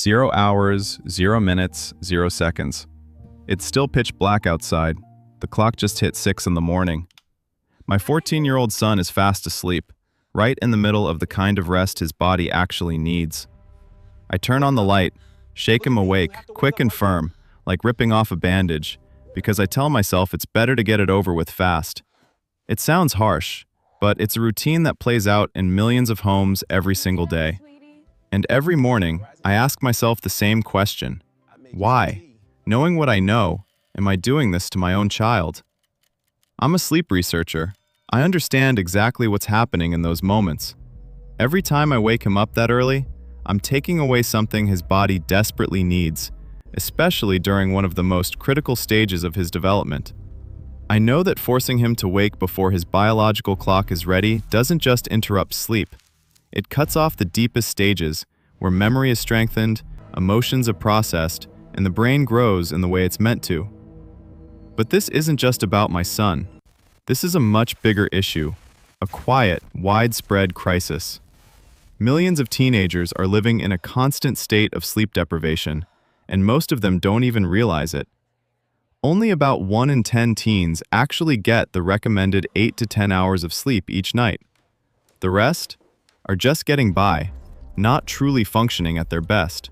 0 hours, 0 minutes, 0 seconds. It's still pitch black outside. The clock just hit 6 in the morning. My 14-year-old son is fast asleep, right in the middle of the kind of rest his body actually needs. I turn on the light, shake him awake, quick and firm, like ripping off a bandage, because I tell myself it's better to get it over with fast. It sounds harsh, but it's a routine that plays out in millions of homes every single day. And every morning, I ask myself the same question. Why? Knowing what I know, am I doing this to my own child? I'm a sleep researcher. I understand exactly what's happening in those moments. Every time I wake him up that early, I'm taking away something his body desperately needs, especially during one of the most critical stages of his development. I know that forcing him to wake before his biological clock is ready doesn't just interrupt sleep. It cuts off the deepest stages, where memory is strengthened, emotions are processed, and the brain grows in the way it's meant to. But this isn't just about my son. This is a much bigger issue, a quiet, widespread crisis. Millions of teenagers are living in a constant state of sleep deprivation, and most of them don't even realize it. Only about 1 in 10 teens actually get the recommended 8 to 10 hours of sleep each night. The rest are just getting by, not truly functioning at their best.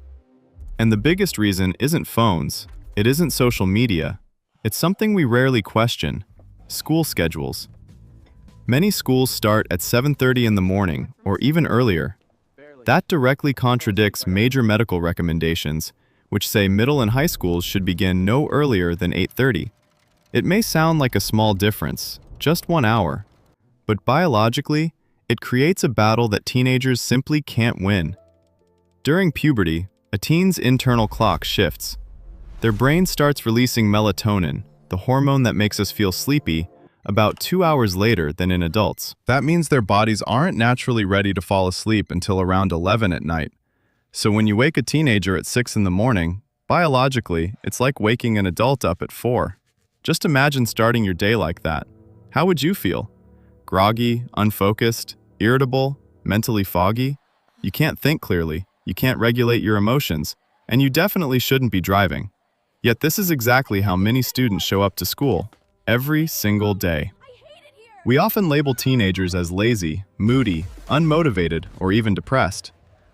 And the biggest reason isn't phones, it isn't social media, it's something we rarely question: school schedules. Many schools start at 7:30 in the morning, or even earlier. That directly contradicts major medical recommendations, which say middle and high schools should begin no earlier than 8:30. It may sound like a small difference, just 1 hour, but biologically, it creates a battle that teenagers simply can't win. During puberty, a teen's internal clock shifts. Their brain starts releasing melatonin, the hormone that makes us feel sleepy, about 2 hours later than in adults. That means their bodies aren't naturally ready to fall asleep until around 11 at night. So when you wake a teenager at 6 in the morning, biologically, it's like waking an adult up at 4. Just imagine starting your day like that. How would you feel? Groggy, unfocused, irritable, mentally foggy? You can't think clearly, you can't regulate your emotions, and you definitely shouldn't be driving. Yet this is exactly how many students show up to school, every single day. We often label teenagers as lazy, moody, unmotivated, or even depressed.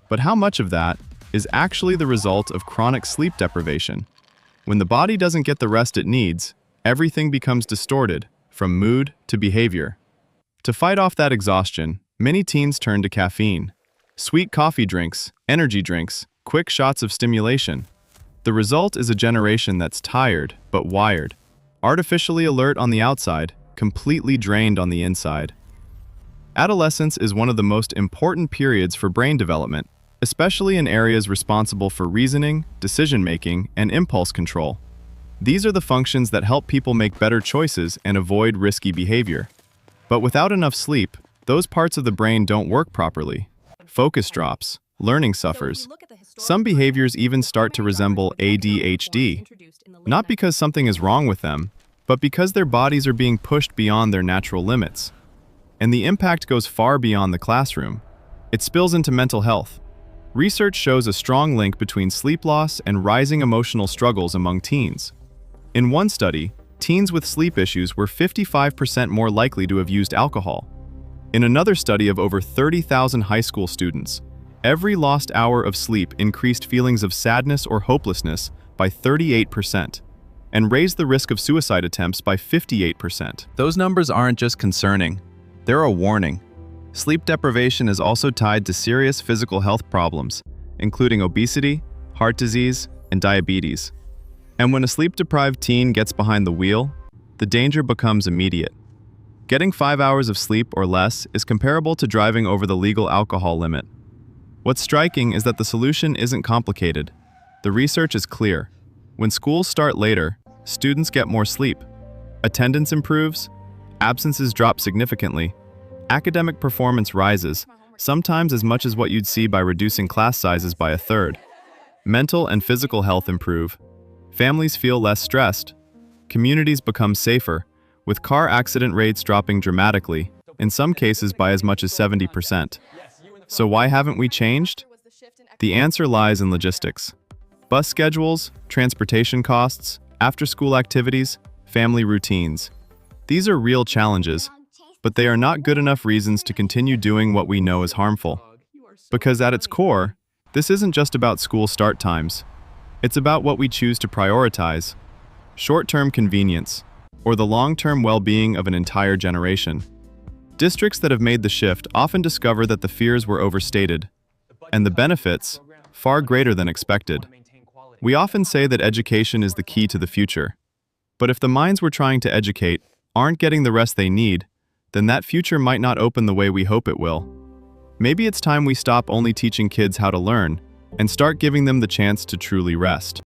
But how much of that is actually the result of chronic sleep deprivation? When the body doesn't get the rest it needs, everything becomes distorted, from mood to behavior. To fight off that exhaustion, many teens turn to caffeine. Sweet coffee drinks, energy drinks, quick shots of stimulation. The result is a generation that's tired, but wired. Artificially alert on the outside, completely drained on the inside. Adolescence is one of the most important periods for brain development, especially in areas responsible for reasoning, decision-making, and impulse control. These are the functions that help people make better choices and avoid risky behavior. But without enough sleep, those parts of the brain don't work properly. Focus drops, learning suffers. Some behaviors even start to resemble ADHD, not because something is wrong with them, but because their bodies are being pushed beyond their natural limits. And the impact goes far beyond the classroom. It spills into mental health. Research shows a strong link between sleep loss and rising emotional struggles among teens. In one study, teens with sleep issues were 55% more likely to have used alcohol. In another study of over 30,000 high school students, every lost hour of sleep increased feelings of sadness or hopelessness by 38%. And raised the risk of suicide attempts by 58%. Those numbers aren't just concerning, they're a warning. Sleep deprivation is also tied to serious physical health problems, including obesity, heart disease, and diabetes. And when a sleep-deprived teen gets behind the wheel, the danger becomes immediate. Getting 5 hours of sleep or less is comparable to driving over the legal alcohol limit. What's striking is that the solution isn't complicated. The research is clear. When schools start later, students get more sleep. Attendance improves, absences drop significantly, academic performance rises, sometimes as much as what you'd see by reducing class sizes by a third. Mental and physical health improve. Families feel less stressed. Communities become safer, with car accident rates dropping dramatically, in some cases by as much as 70%. So why haven't we changed? The answer lies in logistics. Bus schedules, transportation costs, after-school activities, family routines. These are real challenges, but they are not good enough reasons to continue doing what we know is harmful. Because at its core, this isn't just about school start times. It's about what we choose to prioritize: short-term convenience, or the long-term well-being of an entire generation. Districts that have made the shift often discover that the fears were overstated, and the benefits far greater than expected. We often say that education is the key to the future. But if the minds we're trying to educate aren't getting the rest they need, then that future might not open the way we hope it will. Maybe it's time we stop only teaching kids how to learn and start giving them the chance to truly rest.